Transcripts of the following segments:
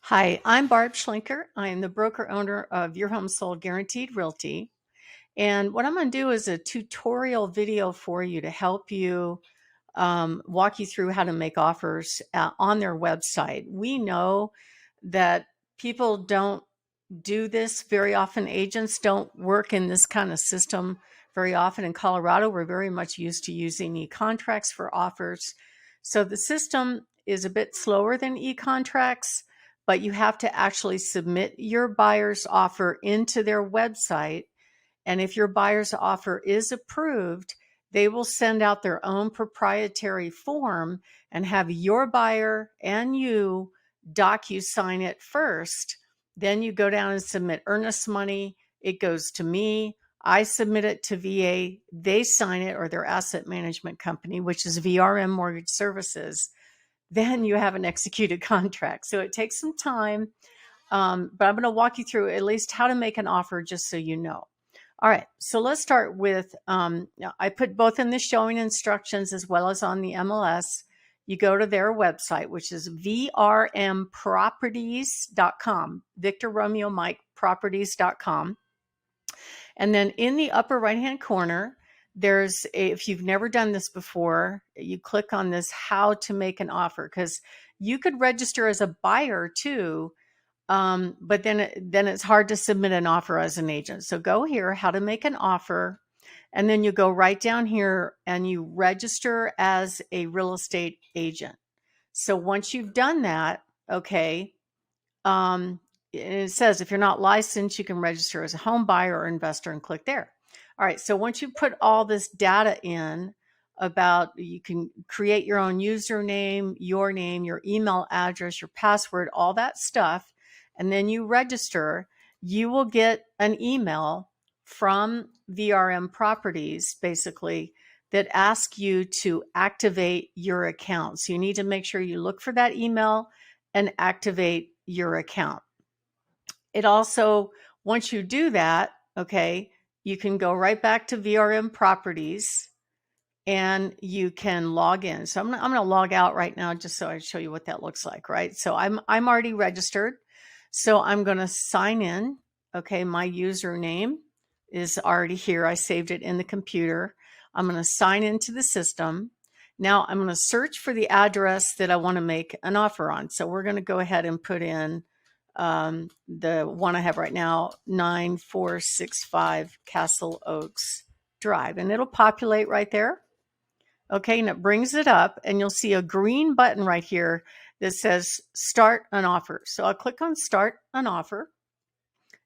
Hi, I'm Barb Schlinker. I am the broker owner of Your Home Sold Guaranteed Realty. And what I'm going to do is a tutorial video for you to help you walk you through how to make offers on their website. We know that people don't do this very often. Agents don't work in this kind of system very often. In Colorado, we're very much used to using e-contracts for offers. So the system is a bit slower than e-contracts, but you have to actually submit your buyer's offer into their website. And if your buyer's offer is approved, they will send out their own proprietary form and have your buyer and you docu-sign it first. Then you go down and submit earnest money. It goes to me. I submit it to VA. They sign it, or their asset management company, which is VRM Mortgage Services. Then you have an executed contract. So it takes some time, but I'm going to walk you through at least how to make an offer just so you know. All right, so let's start with, I put both in the showing instructions as well as on the MLS. You go to their website, which is vrmproperties.com, Victor Romeo Mike properties.com. And then in the upper right-hand corner, if you've never done this before, you click on this how to make an offer, because you could register as a buyer too, but then it's hard to submit an offer as an agent. So go here, how to make an offer, and then you go right down here and you register as a real estate agent. So once you've done that, okay, it says if you're not licensed, you can register as a home buyer or investor and click there. All right, so once you put all this data in about, you can create your own username, your name, your email address, your password, all that stuff, and then you register, you will get an email from VRM Properties, basically, that asks you to activate your account. So you need to make sure you look for that email and activate your account. It also, once you do that, okay, you can go right back to VRM Properties and you can log in. So I'm going to log out right now just so I show you what that looks like, right? So I'm already registered. So I'm going to sign in. Okay, my username is already here. I saved it in the computer. I'm going to sign into the system. Now I'm going to search for the address that I want to make an offer on. So we're going to go ahead and put in the one I have right now, 9465 Castle Oaks Drive, and it'll populate right there. Okay, and it brings it up, and you'll see a green button right here that says start an offer. So I'll click on start an offer.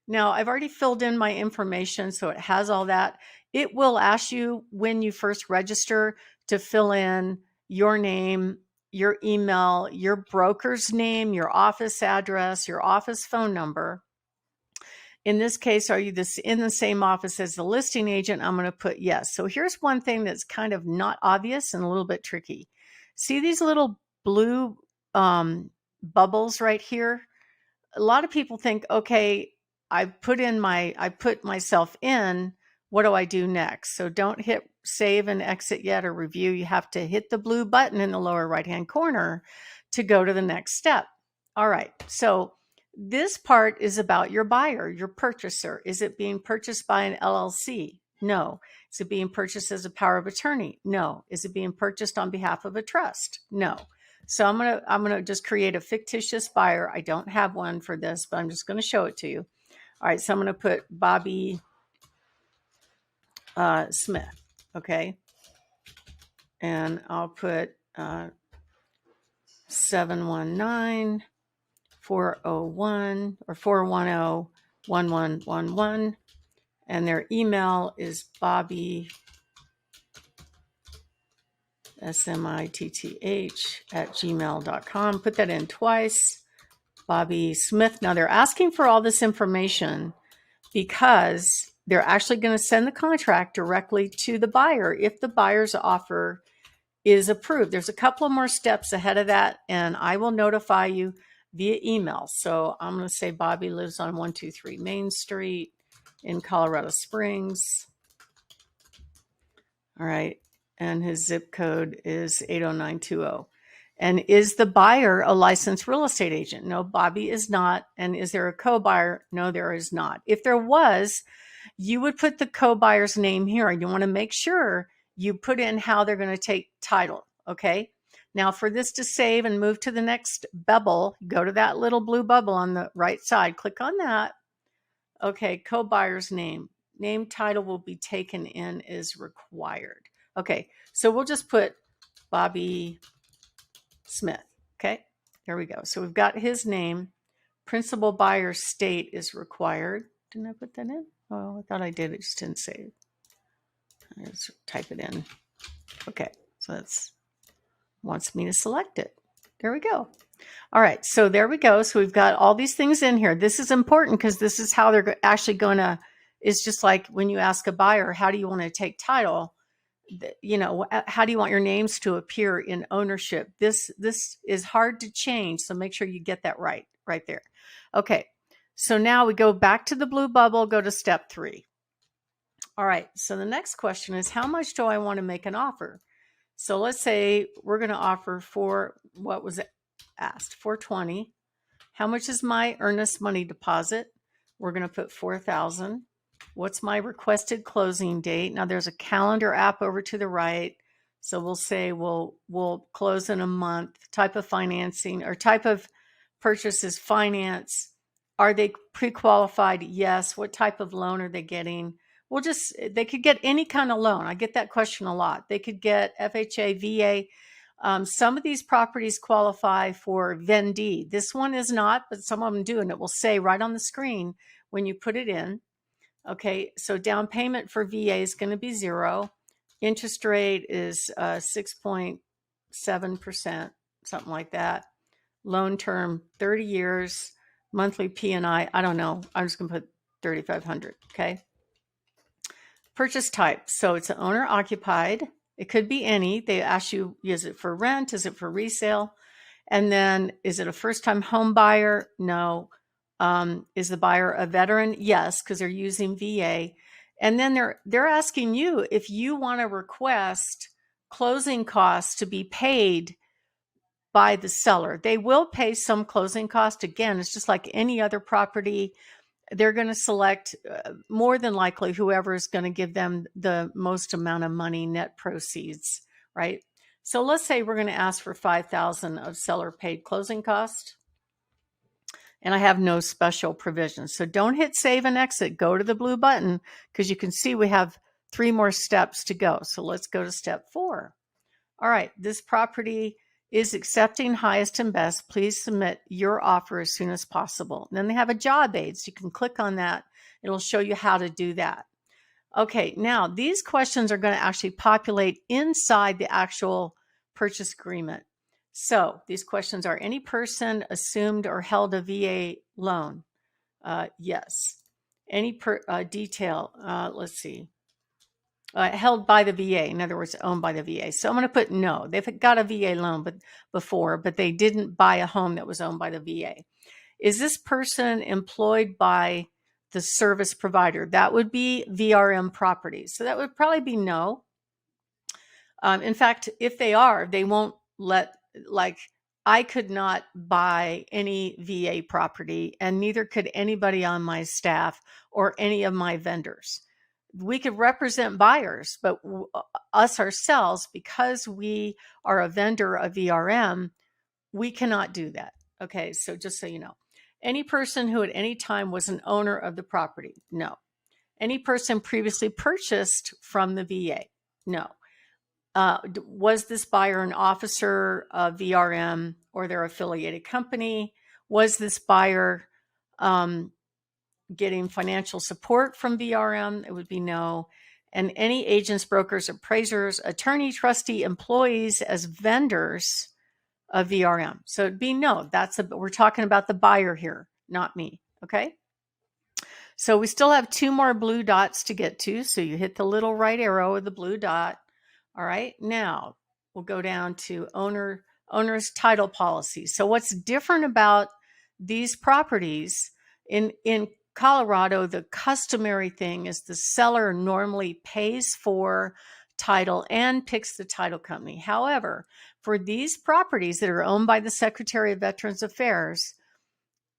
Now I've already filled in my information, so it has all that. It will ask you when you first register to fill in your name, your email, your broker's name, your office address, your office phone number. In this case, are you in the same office as the listing agent? I'm going to put yes. So here's one thing that's kind of not obvious and a little bit tricky. See these little blue bubbles right here? A lot of people think, okay, I put myself in, what do I do next? So don't hit save and exit yet or review. You have to hit the blue button in the lower right-hand corner to go to the next step. All right, so this part is about your buyer, your purchaser. Is it being purchased by an LLC? No. Is it being purchased as a power of attorney? No. Is it being purchased on behalf of a trust? No. So I'm gonna just create a fictitious buyer. I don't have one for this, but I'm just gonna show it to you. All right, so I'm gonna put Bobby Smith, okay? And I'll put 719 401 or 410 1111, and their email is Bobby SMITTH@gmail.com. Put that in twice. Bobby Smith. Now they're asking for all this information because they're actually going to send the contract directly to the buyer if the buyer's offer is approved. There's a couple of more steps ahead of that, and I will notify you via email. So I'm going to say Bobby lives on 123 Main Street in Colorado Springs. All right. And his zip code is 80920. And is the buyer a licensed real estate agent? No, Bobby is not. And is there a co-buyer? No, there is not. If there was, you would put the co-buyer's name here. You want to make sure you put in how they're going to take title. Okay. Now for this to save and move to the next bubble, go to that little blue bubble on the right side. Click on that. Okay. Co-buyer's name. Name title will be taken in as required. Okay. So we'll just put Bobby Smith. Okay. There we go. So we've got his name. Principal buyer state is required. Didn't I put that in? Oh, I thought I did. It just didn't save. Let's type it in. Okay. So that's wants me to select it. There we go. All right. So there we go. So we've got all these things in here. This is important because this is how they're actually going to, it's just like when you ask a buyer, how do you want to take title? You know, how do you want your names to appear in ownership? This is hard to change. So make sure you get that right there. Okay. So now we go back to the blue bubble, go to step 3. All right. So the next question is, how much do I want to make an offer? So let's say we're going to offer for, what was it asked? $420. How much is my earnest money deposit? We're going to put $4,000. What's my requested closing date? Now there's a calendar app over to the right. So we'll say we'll close in a month. Type of financing or type of purchase is finance. Are they pre-qualified? Yes. What type of loan are they getting? They could get any kind of loan. I get that question a lot. They could get FHA, VA. Some of these properties qualify for vendee. This one is not, but some of them do. And it will say right on the screen when you put it in. Okay, so down payment for VA is going to be 0. Interest rate is 6.7%, something like that. Loan term, 30 years. Monthly P&I, I don't know. I'm just going to put $3,500, okay? Purchase type. So it's an owner occupied. It could be any. They ask you, is it for rent? Is it for resale? And then, is it a first-time home buyer? No. Is the buyer a veteran? Yes, because they're using VA. And then they're asking you if you want to request closing costs to be paid by the seller. They will pay some closing cost. Again, it's just like any other property. They're going to select more than likely whoever is going to give them the most amount of money, net proceeds, right? So let's say we're going to ask for $5,000 of seller paid closing cost. And I have no special provisions. So don't hit save and exit. Go to the blue button because you can see we have 3 more steps to go. So let's go to step 4. All right, this property is accepting highest and best. Please submit your offer as soon as possible. And then they have a job aid. So you can click on that. It'll show you how to do that. Okay, now these questions are going to actually populate inside the actual purchase agreement. So these questions are: any person assumed or held a VA loan? Yes. Any detail? Let's see. Held by the VA. In other words, owned by the VA. So I'm going to put no. They've got a VA loan before, but they didn't buy a home that was owned by the VA. Is this person employed by the service provider? That would be VRM Properties. So that would probably be no. In fact, if they are, they won't let, like, I could not buy any VA property, and neither could anybody on my staff or any of my vendors. We could represent buyers, but us ourselves, because we are a vendor of VRM, we cannot do that. Okay, so just so you know. Any person who at any time was an owner of the property? No. Any person previously purchased from the VA? No. Was this buyer an officer of VRM or their affiliated company? Was this buyer getting financial support from VRM? It would be no. And any agents, brokers, appraisers, attorney, trustee, employees as vendors of VRM. So it'd be no. We're talking about the buyer here, not me. Okay. So we still have 2 more blue dots to get to. So you hit the little right arrow with the blue dot. All right. Now we'll go down to owner's title policy. So what's different about these properties in Colorado, the customary thing is the seller normally pays for title and picks the title company. However, for these properties that are owned by the Secretary of Veterans Affairs,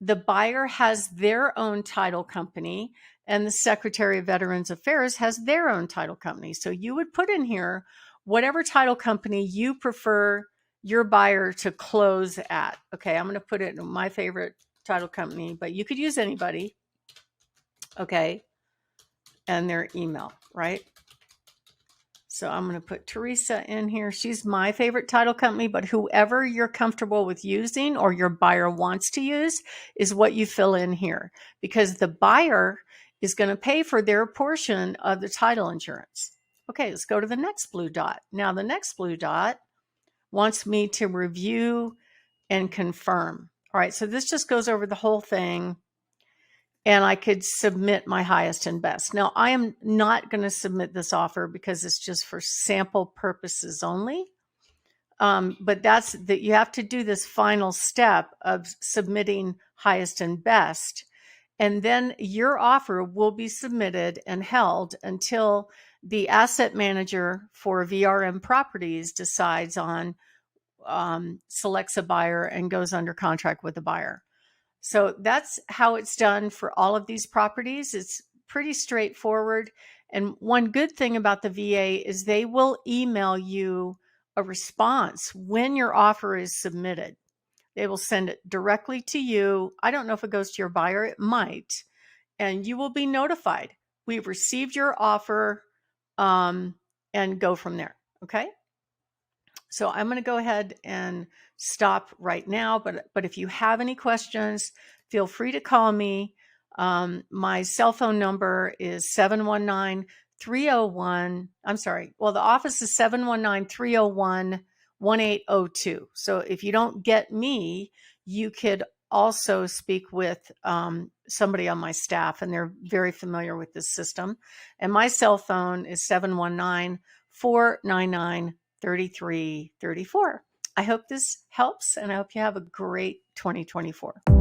the buyer has their own title company and the Secretary of Veterans Affairs has their own title company. So you would put in here whatever title company you prefer your buyer to close at. Okay, I'm going to put it in my favorite title company, but you could use anybody. Okay, and their email, right? So I'm going to put Teresa in here. She's my favorite title company, but whoever you're comfortable with using or your buyer wants to use is what you fill in here, because the buyer is going to pay for their portion of the title insurance. Okay, let's go to the next blue dot. Now the next blue dot wants me to review and confirm. All right, so this just goes over the whole thing. And I could submit my highest and best. Now, I am not going to submit this offer because it's just for sample purposes only. But that's that you have to do this final step of submitting highest and best. And then your offer will be submitted and held until the asset manager for VRM Properties decides on, selects a buyer and goes under contract with the buyer. So that's how it's done for all of these properties. It's pretty straightforward. And one good thing about the VA is they will email you a response when your offer is submitted. They will send it directly to you. I don't know if it goes to your buyer, it might. And you will be notified. We've received your offer, and go from there. Okay. So I'm going to go ahead and stop right now. But if you have any questions, feel free to call me. My cell phone number is 719-301. I'm sorry. Well, the office is 719-301-1802. So if you don't get me, you could also speak with somebody on my staff, and they're very familiar with this system. And my cell phone is 719-499-3334. I hope this helps, and I hope you have a great 2024.